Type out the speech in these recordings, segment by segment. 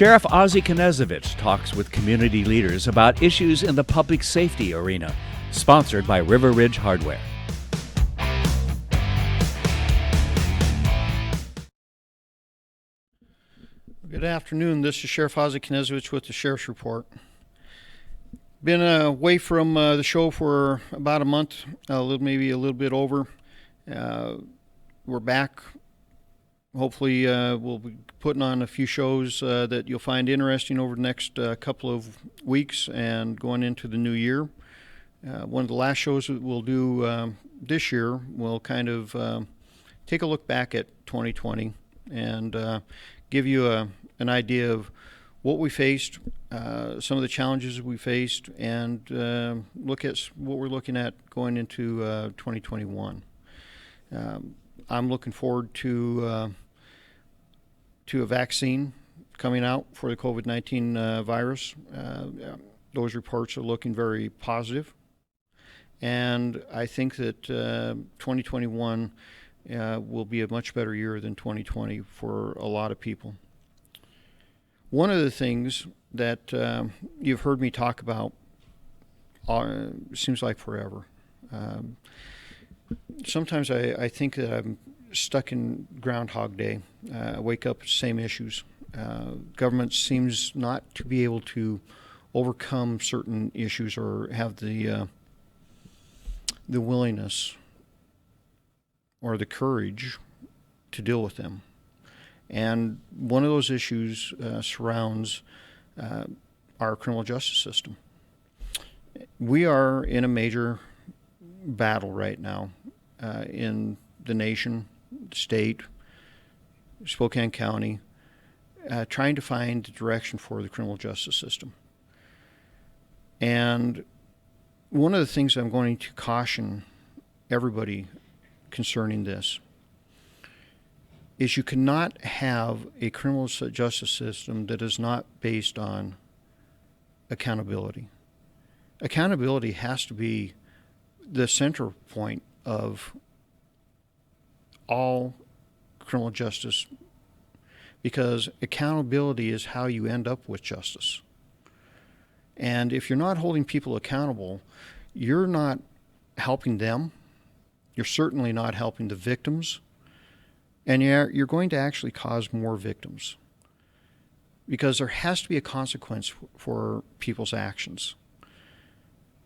Sheriff Ozzie talks with community leaders about issues in the public safety arena. Sponsored by River Ridge Hardware. Good afternoon. This is Sheriff Ozzie with the Sheriff's Report. Been away from the show for about a month, maybe a little bit over. We're back. Hopefully, we'll be putting on a few shows that you'll find interesting over the next couple of weeks and going into the new year. One of the last shows that we'll do this year, we'll kind of take a look back at 2020 and give you an idea of what we faced, some of the challenges we faced, and look at what we're looking at going into 2021. I'm looking forward to a vaccine coming out for the COVID-19 virus. Those reports are looking very positive, and I think that 2021 will be a much better year than 2020 for a lot of people. One of the things that you've heard me talk about seems like forever. Sometimes I think that I'm stuck in Groundhog Day. I wake up with the same issues. Government seems not to be able to overcome certain issues or have the willingness or the courage to deal with them. And one of those issues surrounds our criminal justice system. We are in a major battle right now in the nation, state, Spokane County, trying to find the direction for the criminal justice system. And one of the things I'm going to caution everybody concerning this is you cannot have a criminal justice system that is not based on accountability. Accountability has to be the center point of all criminal justice, because accountability is how you end up with justice. And if you're not holding people accountable, you're not helping them. You're certainly not helping the victims. And you're going to actually cause more victims, because there has to be a consequence for people's actions.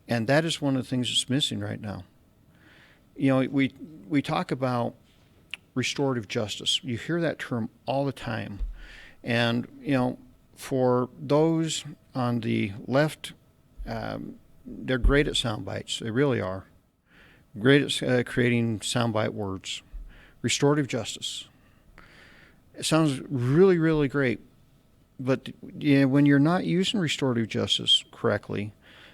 And that is one of the things that's missing right now. You know, we talk about restorative justice. You hear that term all the time. And, you know, for those on the left, they're great at sound bites. They really are. Great at creating soundbite words. Restorative justice. It sounds really, really great. But when you're not using restorative justice correctly,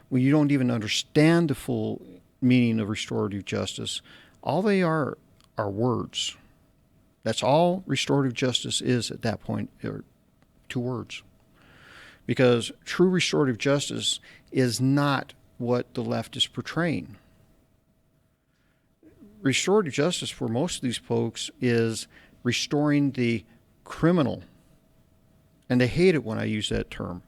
when you don't even understand the full meaning of restorative justice, all they are words. That's all restorative justice is at that point, are 2 words. Because true restorative justice is not what the left is portraying. Restorative justice for most of these folks is restoring the criminal. And they hate it when I use that term.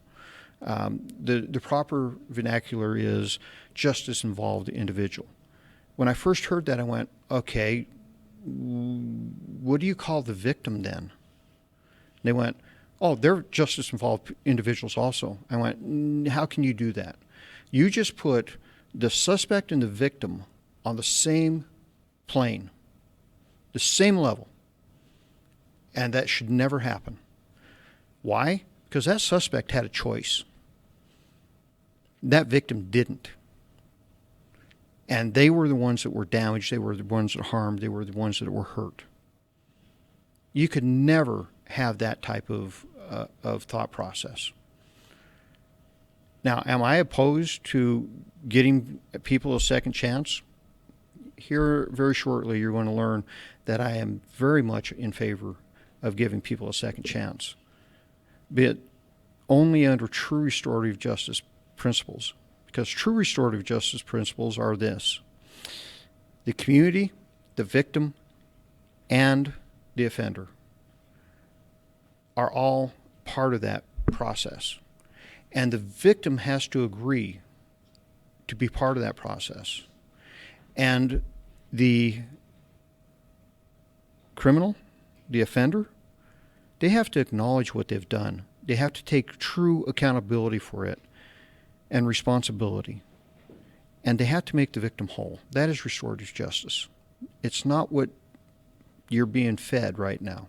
The proper vernacular is justice-involved individual. When I first heard that, I went, okay, what do you call the victim then? And they went, oh, they're justice-involved individuals also. I went, how can you do that? You just put the suspect and the victim on the same plane, the same level, and that should never happen. Why? Because that suspect had a choice. That victim didn't. And they were the ones that were damaged, they were the ones that harmed, they were the ones that were hurt. You could never have that type of thought process. Now, am I opposed to getting people a second chance? Here, very shortly, you're going to learn that I am very much in favor of giving people a second chance, but only under true restorative justice principles. Because true restorative justice principles are this: the community, the victim, and the offender are all part of that process. And the victim has to agree to be part of that process. And the criminal, the offender, they have to acknowledge what they've done. They have to take true accountability for it and responsibility. And they have to make the victim whole. That is restorative justice. It's not what you're being fed right now.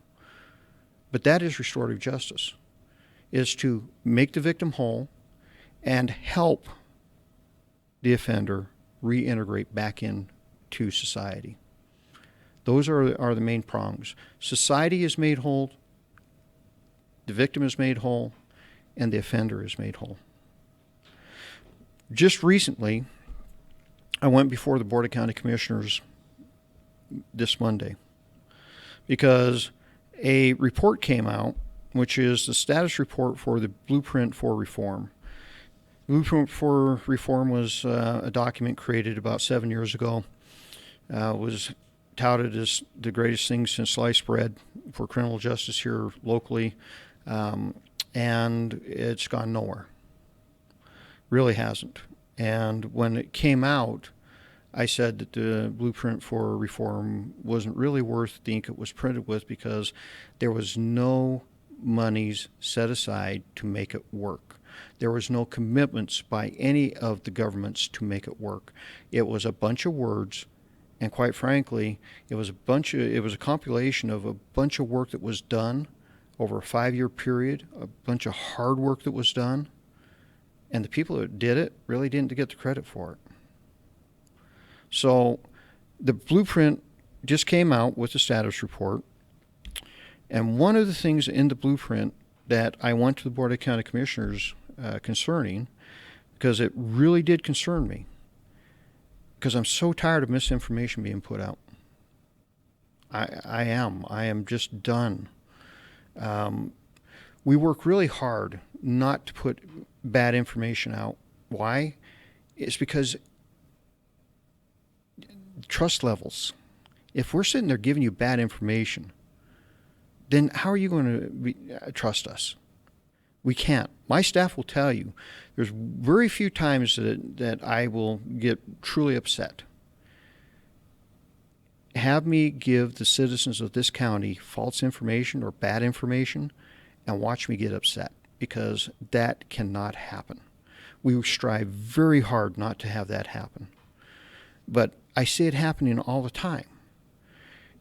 But that is restorative justice, is to make the victim whole and help the offender reintegrate back into society. Those are the main prongs. Society is made whole, the victim is made whole, and the offender is made whole. Just recently, I went before the Board of County Commissioners this Monday because a report came out, which is the status report for the Blueprint for Reform. Blueprint for Reform was a document created about 7 years ago. Was touted as the greatest thing since sliced bread for criminal justice here locally, and it's gone nowhere. Really hasn't. And when it came out, I said that the Blueprint for Reform wasn't really worth the ink it was printed with because there was no monies set aside to make it work. There was no commitments by any of the governments to make it work. It was a bunch of words, and quite frankly, it was a compilation of a bunch of work that was done over a 5-year period, a bunch of hard work that was done, and the people that did it really didn't get the credit for it. So the blueprint just came out with the status report, and one of the things in the blueprint that I went to the Board of County Commissioners concerning, because it really did concern me, because I'm so tired of misinformation being put out. I am just done. We work really hard not to put bad information out. Why? It's because trust levels. If we're sitting there giving you bad information, then how are you going to trust us? We can't. My staff will tell you there's very few times that I will get truly upset. Have me give the citizens of this county false information or bad information and watch me get upset, because that cannot happen. We strive very hard not to have that happen. But I see it happening all the time.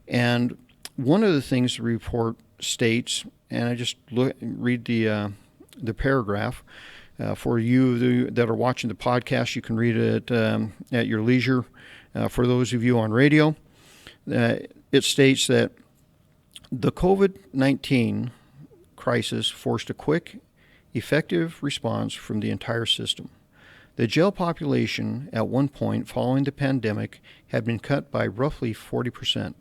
And one of the things the report states, and I just read the paragraph for you that are watching the podcast. You can read it at your leisure. For those of you on radio, it states that the COVID-19 crisis forced a quick, effective response from the entire system. The jail population at one point following the pandemic had been cut by roughly 40%.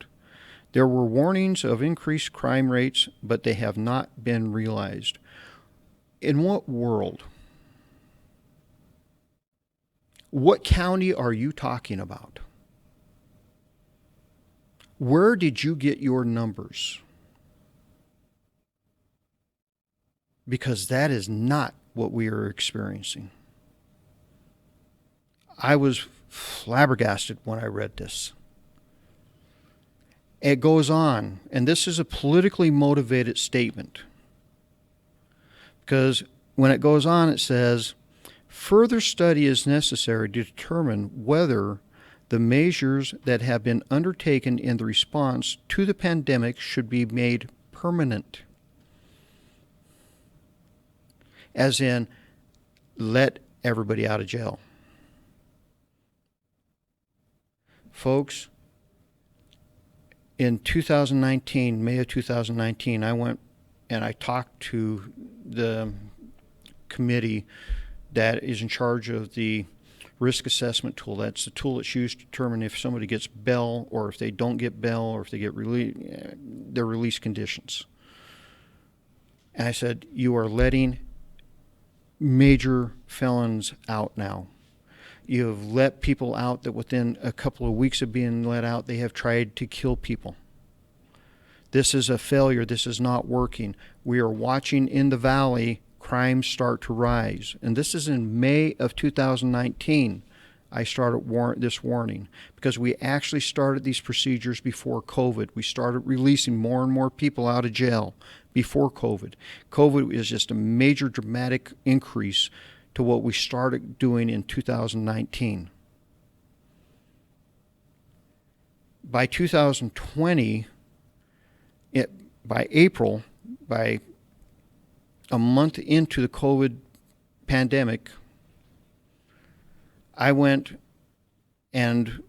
There were warnings of increased crime rates, but they have not been realized. In what world? What county are you talking about? Where did you get your numbers? Because that is not what we are experiencing. I was flabbergasted when I read this. It goes on, and this is a politically motivated statement, because when it goes on, it says, further study is necessary to determine whether the measures that have been undertaken in the response to the pandemic should be made permanent. As in, let everybody out of jail. Folks, in 2019, May of 2019, I went and I talked to the committee that is in charge of the risk assessment tool. That's the tool that's used to determine if somebody gets bail or if they don't get bail or if they get their release conditions. And I said, you are letting major felons out now. You have let people out that within a couple of weeks of being let out, they have tried to kill people. This is a failure. This is not working. We are watching in the valley crimes start to rise. And this is in May of 2019. I started this warning because we actually started these procedures before COVID. We started releasing more and more people out of jail before COVID. COVID is just a major dramatic increase to what we started doing in 2019. By 2020, by April, by a month into the COVID pandemic, I went in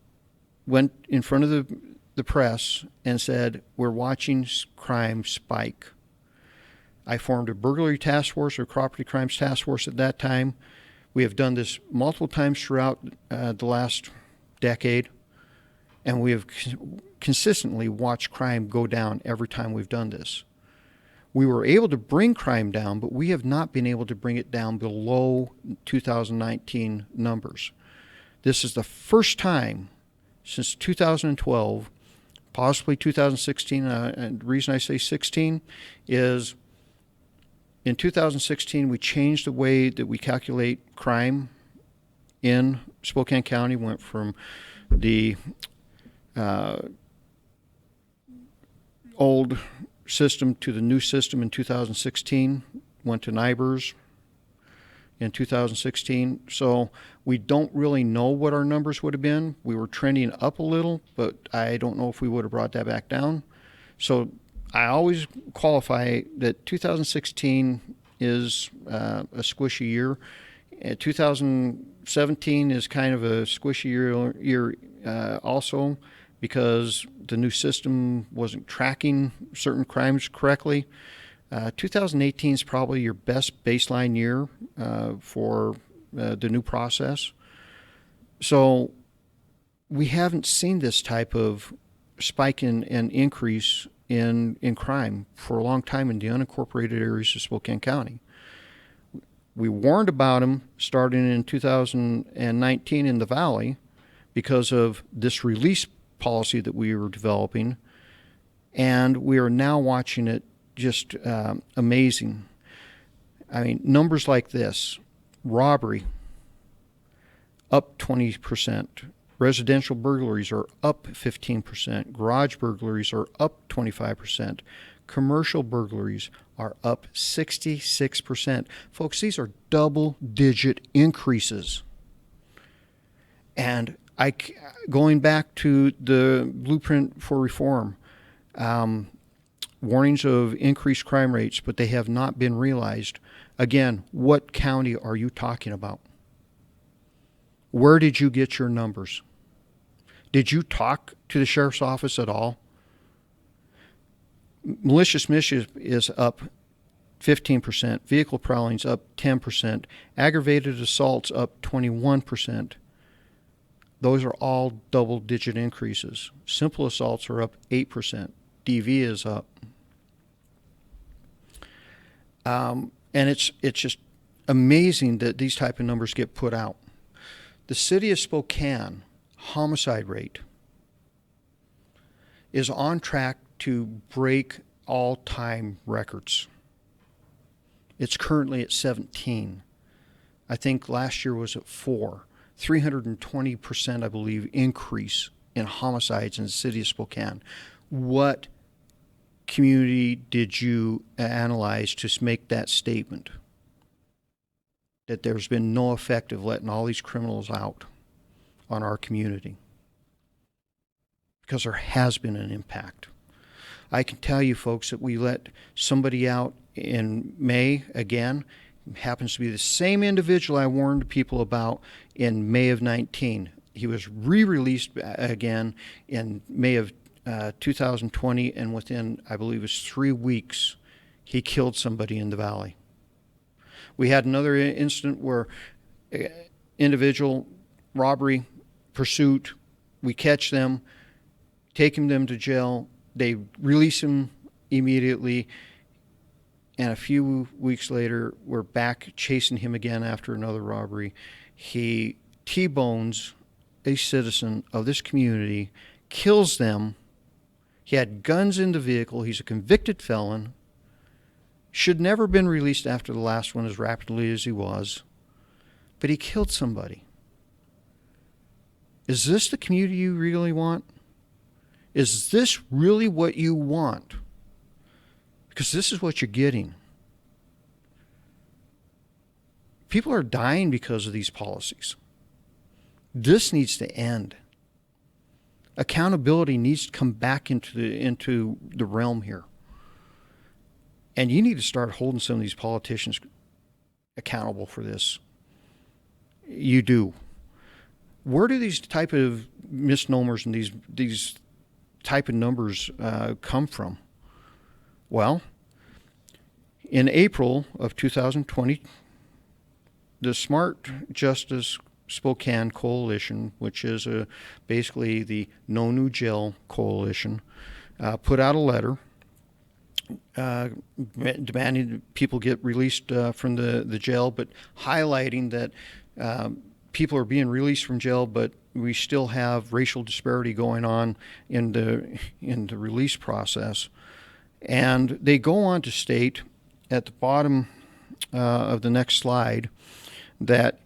front of the press and said, we're watching crime spike. I formed a burglary task force or property crimes task force at that time. We have done this multiple times throughout the last decade, and we have consistently watched crime go down every time we've done this. We were able to bring crime down, but we have not been able to bring it down below 2019 numbers. This is the first time since 2012, possibly 2016, and the reason I say 16 is in 2016 we changed the way that we calculate crime in Spokane County, went from the old system to the new system in 2016, went to NIBRS in 2016. So we don't really know what our numbers would have been. We were trending up a little, but I don't know if we would have brought that back down. So I always qualify that 2016 is a squishy year. 2017 is kind of a squishy year also, because the new system wasn't tracking certain crimes correctly. 2018 is probably your best baseline year for the new process. So we haven't seen this type of spike and increase in crime for a long time in the unincorporated areas of Spokane County. We warned about them starting in 2019 in the Valley because of this release policy that we were developing, and we are now watching it just amazing. I mean, numbers like this: robbery up 20%, residential burglaries are up 15%, garage burglaries are up 25%, commercial burglaries are up 66%. Folks, these are double-digit increases. And going back to the blueprint for reform, warnings of increased crime rates, but they have not been realized. Again, what county are you talking about? Where did you get your numbers? Did you talk to the sheriff's office at all? Malicious mischief is up 15%, vehicle prowling's up 10%, aggravated assaults up 21%. Those are all double-digit increases. Simple assaults are up 8%. DV is up. And it's just amazing that these type of numbers get put out. The city of Spokane homicide rate is on track to break all-time records. It's currently at 17. I think last year was at 4. 320%, I believe, increase in homicides in the city of Spokane. What community did you analyze to make that statement? That there's been no effect of letting all these criminals out on our community? Because there has been an impact. I can tell you, folks, that we let somebody out in May again. It happens to be the same individual I warned people about in May of 19. He was re-released again in May of 2020, and within, I believe it was 3 weeks, he killed somebody in the Valley. We had another incident where individual robbery, pursuit, we catch them, taking them to jail, they release him immediately, and a few weeks later, we're back chasing him again after another robbery. He T-bones a citizen of this community, kills them. He had guns in the vehicle. He's a convicted felon. should never have been released after the last one as rapidly as he was, but he killed somebody. Is this the community you really want? Is this really what you want? Because this is what you're getting. People are dying because of these policies. This needs to end. Accountability needs to come back into the realm here. And you need to start holding some of these politicians accountable for this. You do. Where do these type of misnomers and these type of numbers come from? Well, in April of 2020, the Smart Justice Spokane Coalition, which is basically the No New Jail Coalition, put out a letter demanding that people get released from the jail, but highlighting that people are being released from jail, but we still have racial disparity going on in the release process. And they go on to state at the bottom of the next slide that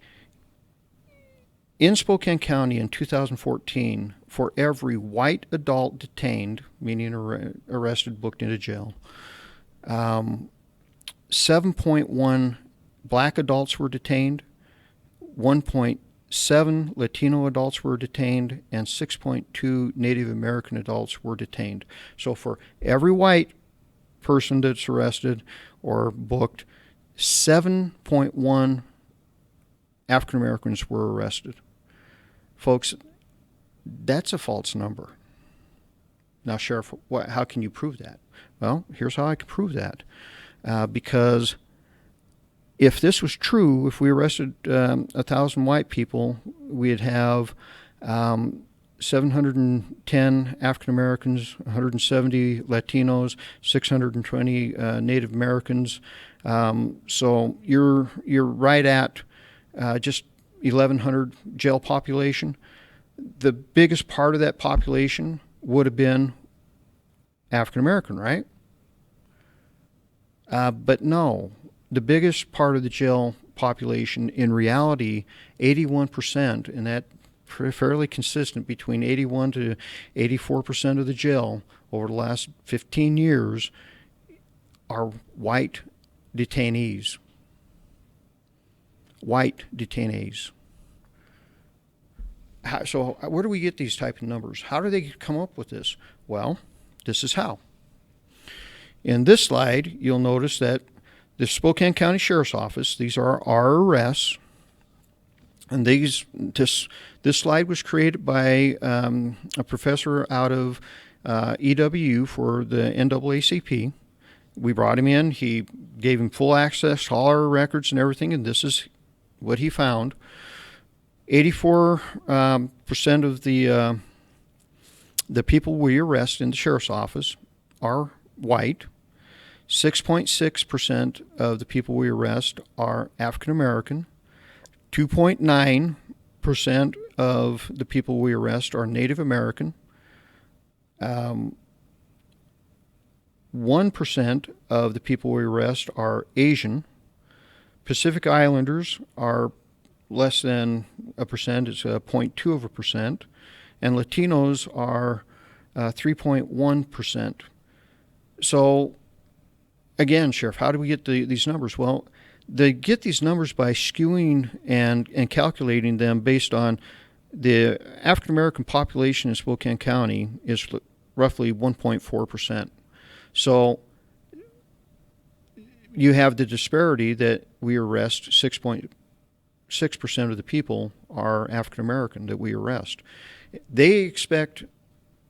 in Spokane County in 2014, for every white adult detained, meaning arrested, booked into jail, 7.1 black adults were detained, 1.7 Latino adults were detained, and 6.2 Native American adults were detained. So for every white person that's arrested or booked, 7.1 African Americans were arrested. Folks, that's a false number. Now, Sheriff, how can you prove that? Well, here's how I can prove that. Because if this was true, if we arrested 1,000 white people, we'd have 710 African Americans, 170 Latinos, 620 Native Americans. So you're right at just 1,100 jail population. The biggest part of that population would have been African American, right? But no, the biggest part of the jail population, in reality, 81%, and that fairly consistent between 81 to 84% of the jail over the last 15 years, are white detainees. White detainees. So where do we get these type of numbers? How do they come up with this? Well, this is how. In this slide, you'll notice that the Spokane County Sheriff's Office, these are our arrests, and this slide was created by a professor out of EWU for the NAACP. We brought him in. He gave him full access to all our records and everything, and this is what he found. 84% of the people we arrest in the sheriff's office are white. 6.6% of the people we arrest are African American. 2.9% of the people we arrest are Native American. 1% of the people we arrest are Asian. Pacific Islanders are less than a percent, it's 0.2%, and Latinos are 3.1%. So, again, Sheriff, how do we get these numbers? Well, they get these numbers by skewing and calculating them based on the African American population in Spokane County is roughly 1.4%. So you have the disparity that we arrest 6.6% of the people are African American that we arrest. They expect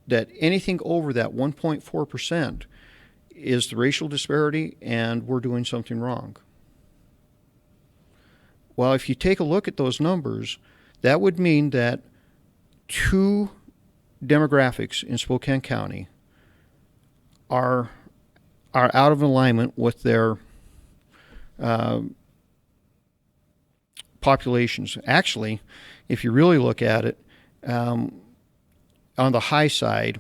that anything over that 1.4% is the racial disparity and we're doing something wrong. Well, if you take a look at those numbers, that would mean that two demographics in Spokane County are out of alignment with their populations. Actually, if you really look at it, on the high side,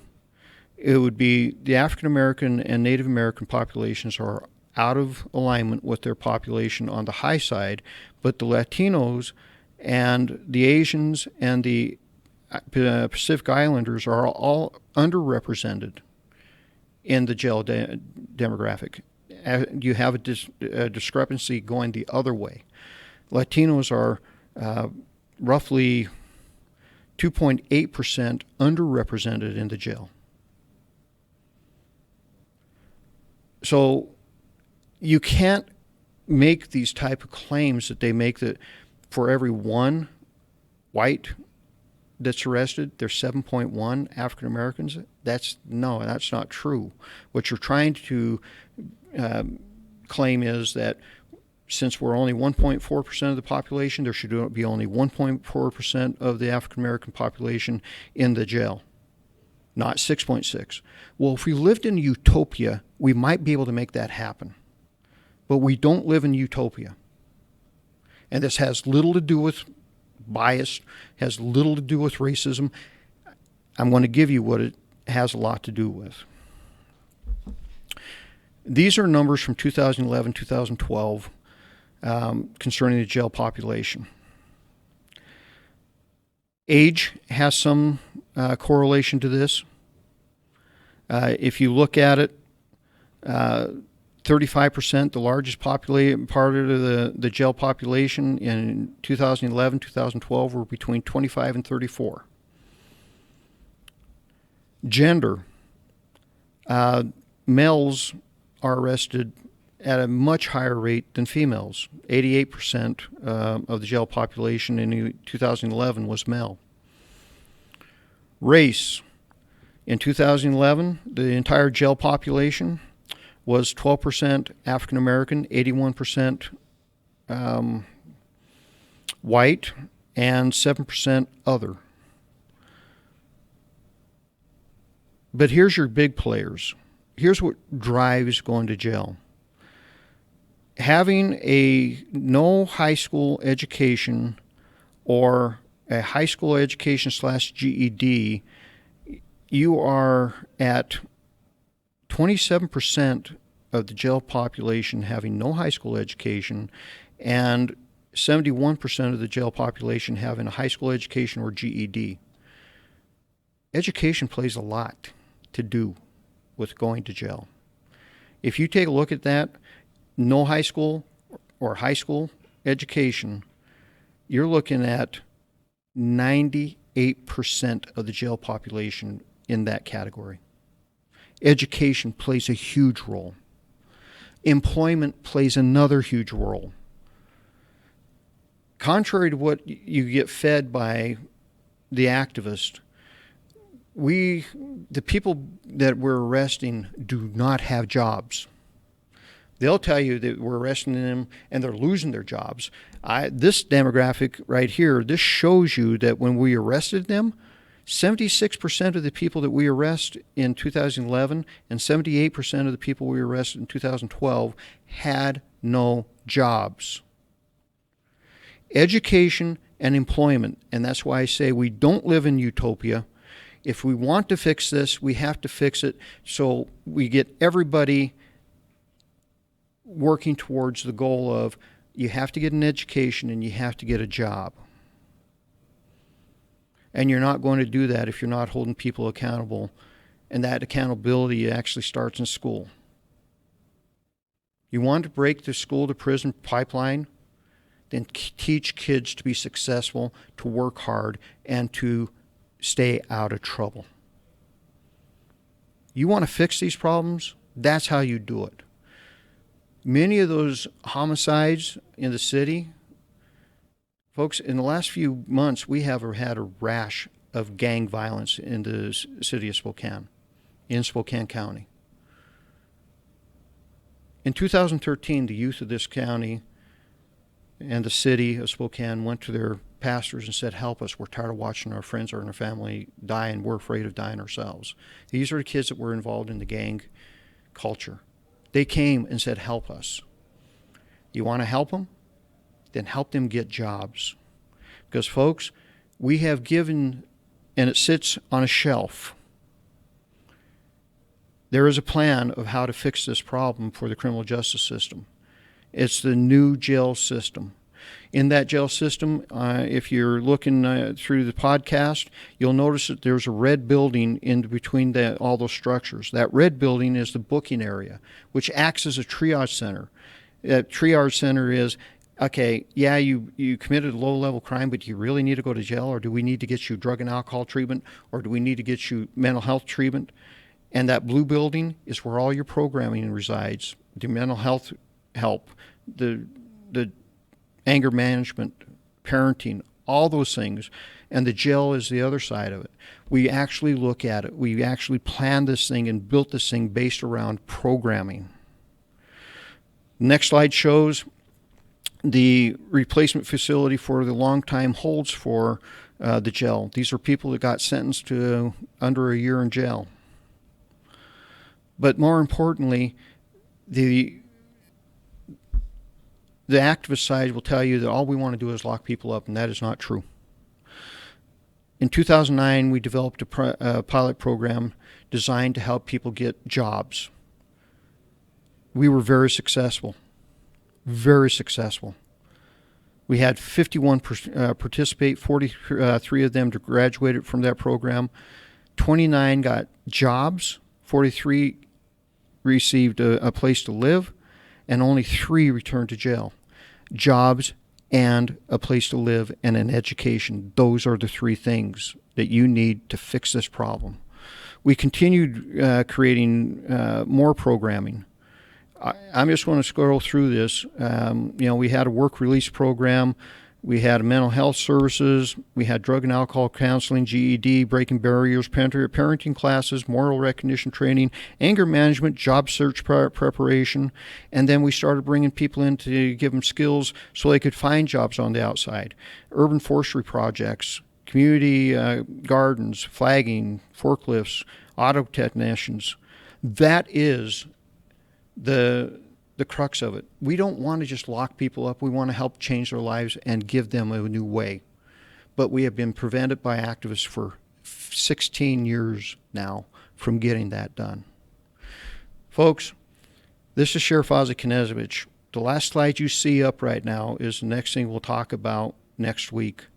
it would be the African American and Native American populations are out of alignment with their population on the high side, but the Latinos and the Asians and the Pacific Islanders are all underrepresented in the jail demographic. You have a discrepancy going the other way. Latinos are roughly 2.8% underrepresented in the jail. So you can't make these type of claims that they make that for every one white that's arrested, there's 7.1 African Americans. That's not true. What you're trying to claim is that since we're only 1.4% of the population, there should be only 1.4% of the African American population in the jail, not 6.6. Well, if we lived in utopia, we might be able to make that happen. But we don't live in utopia. And this has little to do with bias, has little to do with racism. I'm going to give you what it has a lot to do with. These are numbers from 2011, 2012 concerning the jail population. Age has some correlation to this. If you look at it, 35%, the largest part of the jail population in 2011, 2012 were between 25 and 34. Gender, males are arrested at a much higher rate than females. 88% of the jail population in 2011 was male. Race, in 2011, the entire jail population was 12% African American, 81% white, and 7% other. But here's your big players. Here's what drives going to jail. Having a no high school education or a high school education / GED, you are at 27% of the jail population having no high school education and 71% of the jail population having a high school education or GED. Education plays a lot to do with going to jail. If you take a look at that, no high school or high school education, you're looking at 98% of the jail population in that category. Education plays a huge role. Employment plays another huge role. Contrary to what you get fed by the activist, the people that we're arresting do not have jobs. They'll tell you that we're arresting them and they're losing their jobs. This demographic right here, this shows you that when we arrested them, 76% of the people that we arrest in 2011 and 78% of the people we arrested in 2012 had no jobs. Education and employment, and that's why I say we don't live in utopia. If we want to fix this, we have to fix it so we get everybody working towards the goal of you have to get an education and you have to get a job. And you're not going to do that if you're not holding people accountable, and that accountability actually starts in school. You want to break the school-to-prison pipeline? Then teach kids to be successful, to work hard, and to stay out of trouble. You want to fix these problems? That's how you do it. Many of those homicides in the city, folks, in the last few months, we have had a rash of gang violence in the city of Spokane, in Spokane County. In 2013, the youth of this county and the city of Spokane went to their pastors and said, help us. We're tired of watching our friends or our family die, and we're afraid of dying ourselves. These are the kids that were involved in the gang culture. They came and said, help us. You want to help them? Then help them get jobs. Because, folks, we have given, and it sits on a shelf, there is a plan of how to fix this problem for the criminal justice system. It's the new jail system. In that jail system, if you're looking through the podcast, you'll notice that there's a red building in between all those structures. That red building is the booking area, which acts as a triage center. That triage center is, okay, yeah, you committed a low-level crime, but do you really need to go to jail, or do we need to get you drug and alcohol treatment, or do we need to get you mental health treatment? And that blue building is where all your programming resides, the mental health help, the anger management, parenting, all those things. And the jail is the other side of it. We actually look at it. We actually planned this thing and built this thing based around programming. Next slide shows the replacement facility for the long-time holds for the jail. These are people that got sentenced to under a year in jail. But more importantly, the activist side will tell you that all we want to do is lock people up, and that is not true. In 2009, we developed a pilot program designed to help people get jobs. We were very successful. Very successful. We had 51 participate, 43 of them graduated from that program. 29 got jobs, 43 received a place to live, and only 3 returned to jail. Jobs and a place to live and an education. Those are the 3 things that you need to fix this problem. We continued creating more programming. I'm just going to scroll through this. We had a work release program. We had mental health services. We had drug and alcohol counseling, GED, breaking barriers, parenting classes, moral recognition training, anger management, job search preparation. And then we started bringing people in to give them skills so they could find jobs on the outside. Urban forestry projects, community gardens, flagging, forklifts, auto technicians. That is the crux of it. We don't want to just lock people up. We want to help change their lives and give them a new way. But we have been prevented by activists for 16 years now from getting that done. Folks, this is Sheriff Ozzie Knezovich. The last slide you see up right now is the next thing we'll talk about next week.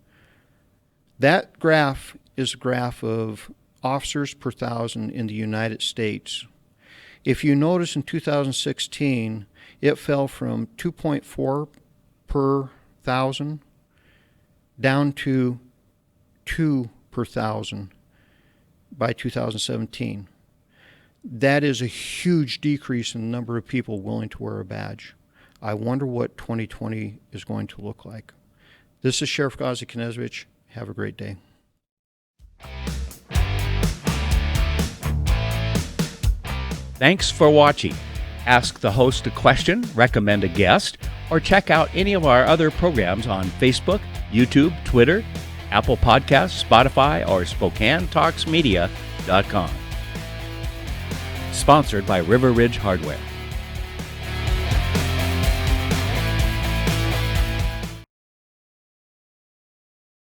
That graph is a graph of officers per thousand in the United States. If you notice in 2016, it fell from 2.4 per thousand down to 2 per thousand by 2017. That is a huge decrease in the number of people willing to wear a badge. I wonder what 2020 is going to look like. This is Sheriff Ozzie Knezovich. Have a great day. Thanks for watching. Ask the host a question, recommend a guest, or check out any of our other programs on Facebook, YouTube, Twitter, Apple Podcasts, Spotify, or SpokaneTalksMedia.com. Sponsored by River Ridge Hardware.